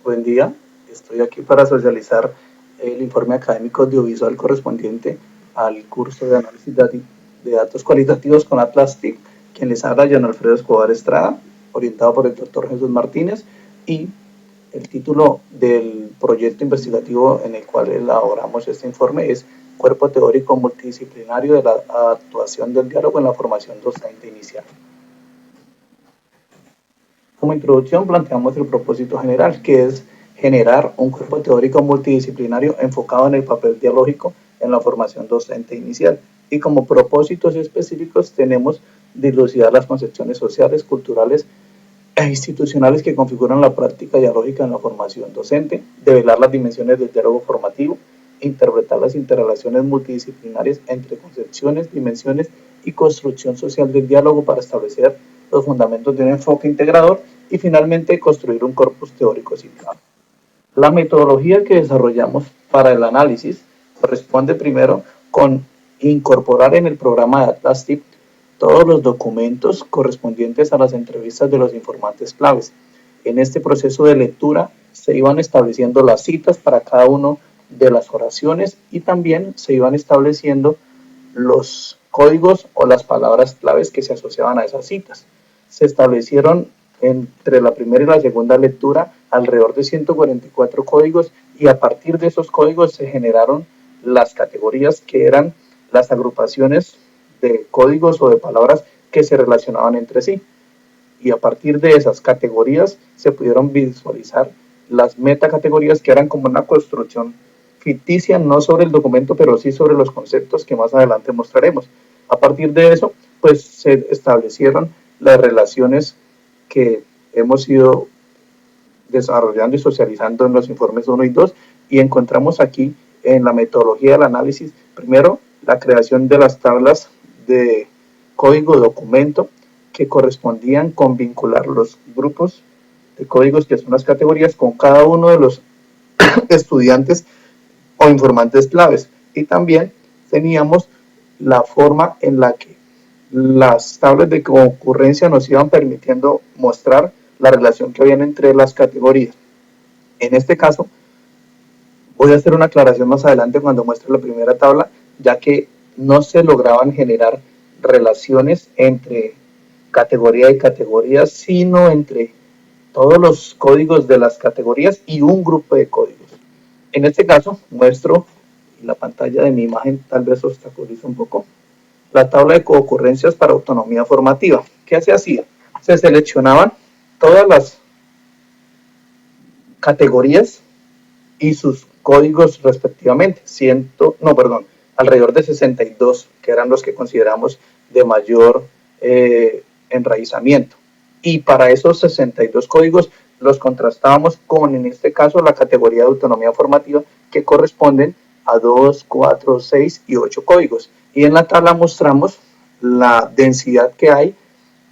Buen día, estoy aquí para socializar el informe académico audiovisual correspondiente al curso de análisis de datos cualitativos con Atlas TIC, quien les habla John Alfredo Escobar Estrada, orientado por el doctor Jesús Martínez, y el título del proyecto investigativo en el cual elaboramos este informe es Cuerpo Teórico Multidisciplinario de la Actuación del Diálogo en la Formación Docente Inicial. Como introducción planteamos el propósito general, que es generar un cuerpo teórico multidisciplinario enfocado en el papel dialógico en la formación docente inicial. Y como propósitos específicos tenemos dilucidar las concepciones sociales, culturales e institucionales que configuran la práctica dialógica en la formación docente, develar las dimensiones del diálogo formativo, interpretar las interrelaciones multidisciplinarias entre concepciones, dimensiones y construcción social del diálogo para establecer los fundamentos de un enfoque integrador y finalmente construir un corpus teórico citado. La metodología que desarrollamos para el análisis corresponde primero con incorporar en el programa de Atlas TIC todos los documentos correspondientes a las entrevistas de los informantes claves. En este proceso de lectura se iban estableciendo las citas para cada una de las oraciones y también se iban estableciendo los códigos o las palabras claves que se asociaban a esas citas. Se establecieron entre la primera y la segunda lectura alrededor de 144 códigos y a partir de esos códigos se generaron las categorías que eran las agrupaciones de códigos o de palabras que se relacionaban entre sí. Y a partir de esas categorías se pudieron visualizar las metacategorías que eran como una construcción ficticia, no sobre el documento, pero sí sobre los conceptos que más adelante mostraremos. A partir de eso, pues se establecieron las relaciones que hemos ido desarrollando y socializando en los informes 1 y 2 y encontramos aquí en la metodología del análisis, primero, la creación de las tablas de código documento que correspondían con vincular los grupos de códigos que son las categorías con cada uno de los estudiantes o informantes claves. Y también teníamos la forma en la que las tablas de concurrencia nos iban permitiendo mostrar la relación que había entre las categorías. En este caso, voy a hacer una aclaración más adelante cuando muestre la primera tabla, ya que no se lograban generar relaciones entre categoría y categoría, sino entre todos los códigos de las categorías y un grupo de códigos. En este caso, muestro la pantalla de mi imagen, tal vez obstaculiza un poco, la tabla de concurrencias para autonomía formativa. ¿Qué se hacía? Se seleccionaban todas las categorías y sus códigos respectivamente, alrededor de 62, que eran los que consideramos de mayor enraizamiento. Y para esos 62 códigos los contrastábamos con, en este caso, la categoría de autonomía formativa, que corresponden a 2, 4, 6 y 8 códigos. Y en la tabla mostramos la densidad que hay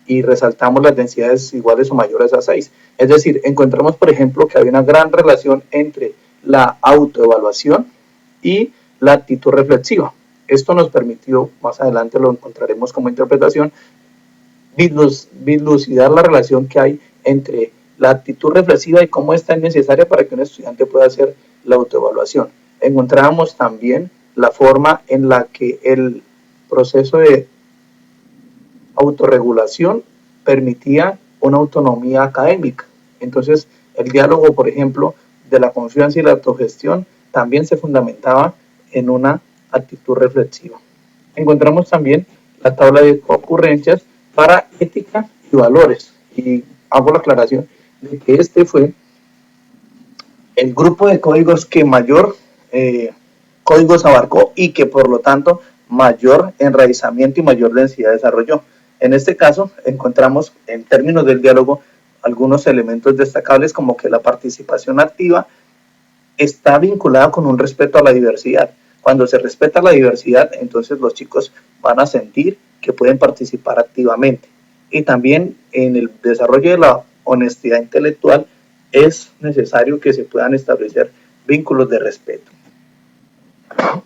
y resaltamos las densidades iguales o mayores a 6. Es decir, encontramos, por ejemplo, que hay una gran relación entre la autoevaluación y la actitud reflexiva. Esto nos permitió, más adelante lo encontraremos como interpretación, dilucidar la relación que hay entre la actitud reflexiva y cómo esta es necesaria para que un estudiante pueda hacer la autoevaluación. Encontramos también la forma en la que el proceso de autorregulación permitía una autonomía académica. Entonces, el diálogo, por ejemplo, de la confianza y la autogestión también se fundamentaba en una actitud reflexiva. Encontramos también la tabla de concurrencias para ética y valores. Y hago la aclaración de que este fue el grupo de códigos que mayor códigos abarcó y que por lo tanto mayor enraizamiento y mayor densidad desarrolló. En este caso encontramos en términos del diálogo algunos elementos destacables como que la participación activa está vinculada con un respeto a la diversidad. Cuando se respeta la diversidad, entonces los chicos van a sentir que pueden participar activamente. Y también en el desarrollo de la honestidad intelectual es necesario que se puedan establecer vínculos de respeto.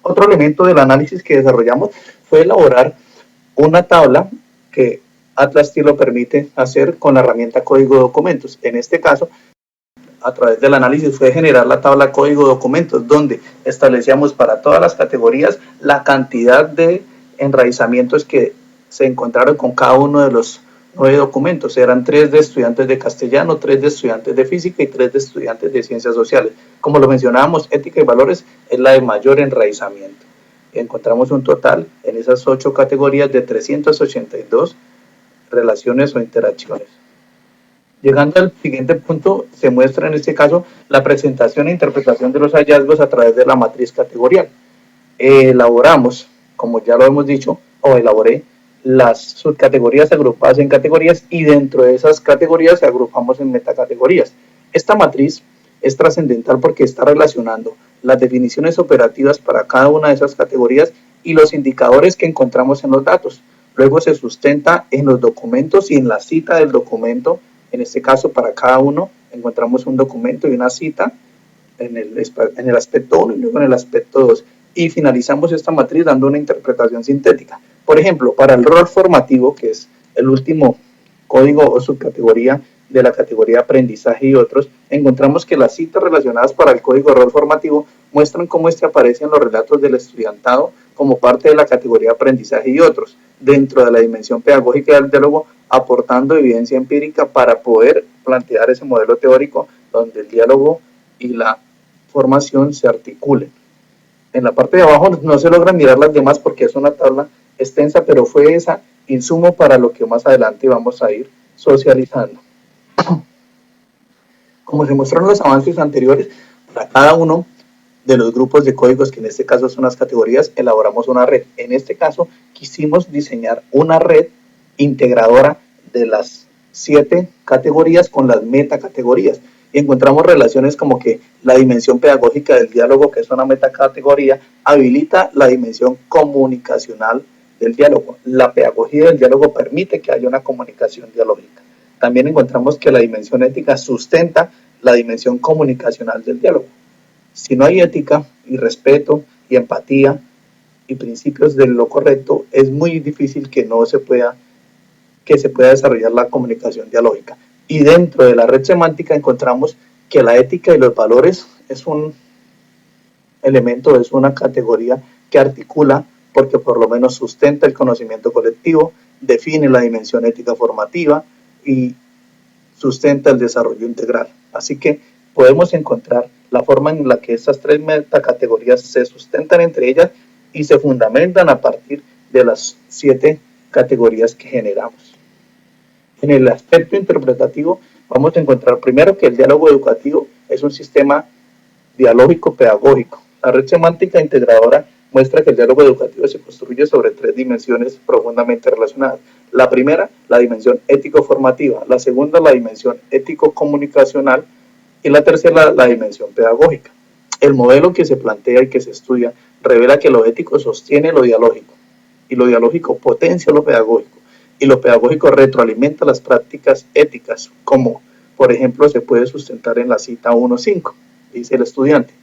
Otro elemento del análisis que desarrollamos fue elaborar una tabla que Atlas TIC lo permite hacer con la herramienta código documentos. En este caso, a través del análisis fue generar la tabla código documentos, donde establecíamos para todas las categorías la cantidad de enraizamientos que se encontraron con cada uno de los 9 documentos. Eran 3 de estudiantes de castellano, 3 de estudiantes de física y 3 de estudiantes de ciencias sociales. Como lo mencionábamos, ética y valores es la de mayor enraizamiento. Encontramos un total en esas 8 categorías de 382 relaciones o interacciones. Llegando al siguiente punto, se muestra en este caso la presentación e interpretación de los hallazgos a través de la matriz categorial. Elaboramos, como ya lo hemos dicho, o elaboré las subcategorías agrupadas en categorías y dentro de esas categorías se agrupamos en metacategorías. Esta matriz es trascendental porque está relacionando las definiciones operativas para cada una de esas categorías y los indicadores que encontramos en los datos. Luego se sustenta en los documentos y en la cita del documento. En este caso, para cada uno encontramos un documento y una cita en el aspecto 1 y luego en el aspecto 2. Y finalizamos esta matriz dando una interpretación sintética. Por ejemplo, para el rol formativo, que es el último código o subcategoría de la categoría aprendizaje y otros, encontramos que las citas relacionadas para el código rol formativo muestran cómo este aparece en los relatos del estudiantado como parte de la categoría aprendizaje y otros, dentro de la dimensión pedagógica del diálogo, aportando evidencia empírica para poder plantear ese modelo teórico donde el diálogo y la formación se articulen. En la parte de abajo no se logran mirar las demás porque es una tabla extensa, pero fue esa insumo para lo que más adelante vamos a ir socializando. Como se mostraron los avances anteriores, para cada uno de los grupos de códigos, que en este caso son las categorías, elaboramos una red. En este caso, quisimos diseñar una red integradora de las 7 categorías con las metacategorías. Y encontramos relaciones como que la dimensión pedagógica del diálogo, que es una metacategoría, habilita la dimensión comunicacional del diálogo. La pedagogía del diálogo permite que haya una comunicación dialógica. También encontramos que la dimensión ética sustenta la dimensión comunicacional del diálogo. Si no hay ética y respeto y empatía y principios de lo correcto, es muy difícil que se pueda desarrollar la comunicación dialógica. Y dentro de la red semántica encontramos que la ética y los valores es un elemento, es una categoría que articula, porque por lo menos sustenta el conocimiento colectivo, define la dimensión ética formativa y sustenta el desarrollo integral. Así que podemos encontrar la forma en la que estas 3 metacategorías se sustentan entre ellas y se fundamentan a partir de las 7 categorías que generamos. En el aspecto interpretativo vamos a encontrar primero que el diálogo educativo es un sistema dialógico pedagógico. La red semántica integradora muestra que el diálogo educativo se construye sobre 3 dimensiones profundamente relacionadas. La primera, la dimensión ético-formativa, la segunda, la dimensión ético-comunicacional y la tercera, la dimensión pedagógica. El modelo que se plantea y que se estudia revela que lo ético sostiene lo dialógico y lo dialógico potencia lo pedagógico y lo pedagógico retroalimenta las prácticas éticas, como por ejemplo se puede sustentar en la cita 1.5, dice el estudiante.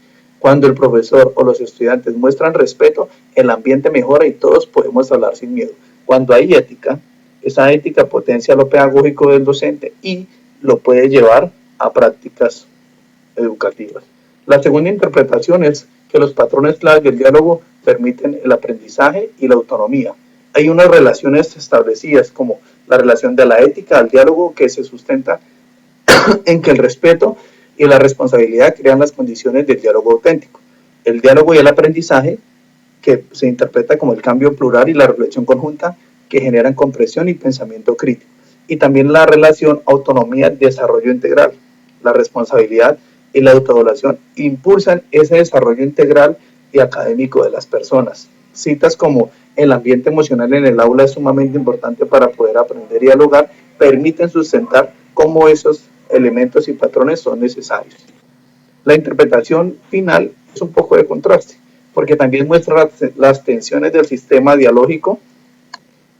Cuando el profesor o los estudiantes muestran respeto, el ambiente mejora y todos podemos hablar sin miedo. Cuando hay ética, esa ética potencia lo pedagógico del docente y lo puede llevar a prácticas educativas. La segunda interpretación es que los patrones claves del diálogo permiten el aprendizaje y la autonomía. Hay unas relaciones establecidas como la relación de la ética al diálogo que se sustenta en que el respeto y la responsabilidad crean las condiciones del diálogo auténtico. El diálogo y el aprendizaje, que se interpreta como el cambio plural y la reflexión conjunta, que generan comprensión y pensamiento crítico. Y también la relación autonomía-desarrollo integral, la responsabilidad y la autoevaluación impulsan ese desarrollo integral y académico de las personas. Citas como el ambiente emocional en el aula es sumamente importante para poder aprender y dialogar, permiten sustentar cómo esos elementos y patrones son necesarios. La interpretación final es un poco de contraste, porque también muestra las tensiones del sistema dialógico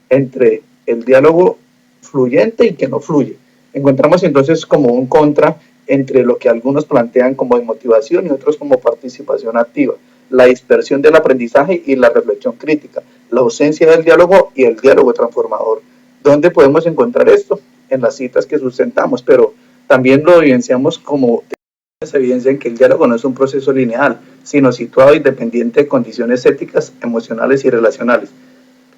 entre el diálogo fluyente y que no fluye. Encontramos entonces como un contra entre lo que algunos plantean como desmotivación y otros como participación activa, la dispersión del aprendizaje y la reflexión crítica, la ausencia del diálogo y el diálogo transformador. ¿Dónde podemos encontrar esto? En las citas que sustentamos, pero también lo evidenciamos como evidencian que el diálogo no es un proceso lineal, sino situado y dependiente de condiciones éticas, emocionales y relacionales.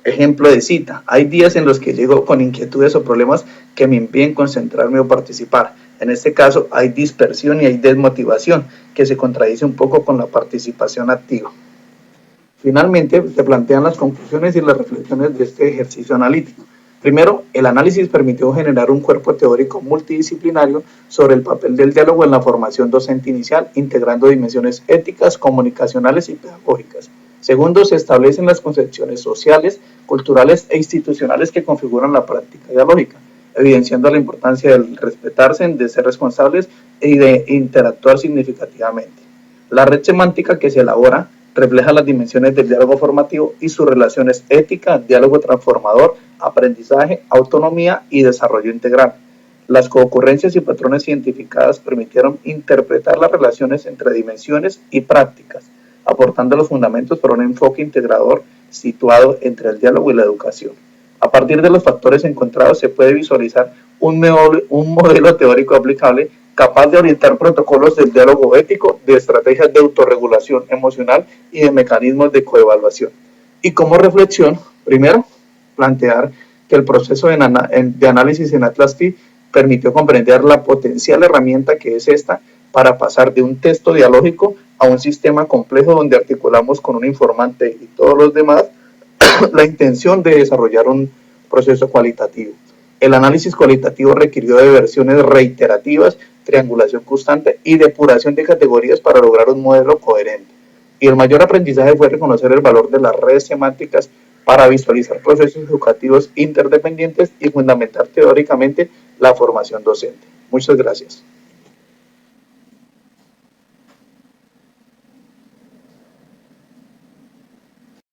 Ejemplo de cita: hay días en los que llego con inquietudes o problemas que me impiden concentrarme o participar. En este caso hay dispersión y hay desmotivación, que se contradice un poco con la participación activa. Finalmente, se plantean las conclusiones y las reflexiones de este ejercicio analítico. Primero, el análisis permitió generar un cuerpo teórico multidisciplinario sobre el papel del diálogo en la formación docente inicial, integrando dimensiones éticas, comunicacionales y pedagógicas. Segundo, se establecen las concepciones sociales, culturales e institucionales que configuran la práctica dialógica, evidenciando la importancia de respetarse, de ser responsables y de interactuar significativamente. La red semántica que se elabora refleja las dimensiones del diálogo formativo y sus relaciones ética, diálogo transformador, aprendizaje, autonomía y desarrollo integral. Las coocurrencias y patrones identificadas permitieron interpretar las relaciones entre dimensiones y prácticas, aportando los fundamentos para un enfoque integrador situado entre el diálogo y la educación. A partir de los factores encontrados se puede visualizar un modelo teórico aplicable capaz de orientar protocolos del diálogo ético, de estrategias de autorregulación emocional y de mecanismos de coevaluación. Y como reflexión, primero, plantear que el proceso de análisis en Atlas-TI permitió comprender la potencial herramienta que es esta para pasar de un texto dialógico a un sistema complejo donde articulamos con un informante y todos los demás la intención de desarrollar un proceso cualitativo. El análisis cualitativo requirió de versiones reiterativas, triangulación constante y depuración de categorías para lograr un modelo coherente. Y el mayor aprendizaje fue reconocer el valor de las redes semánticas para visualizar procesos educativos interdependientes y fundamentar teóricamente la formación docente. Muchas gracias.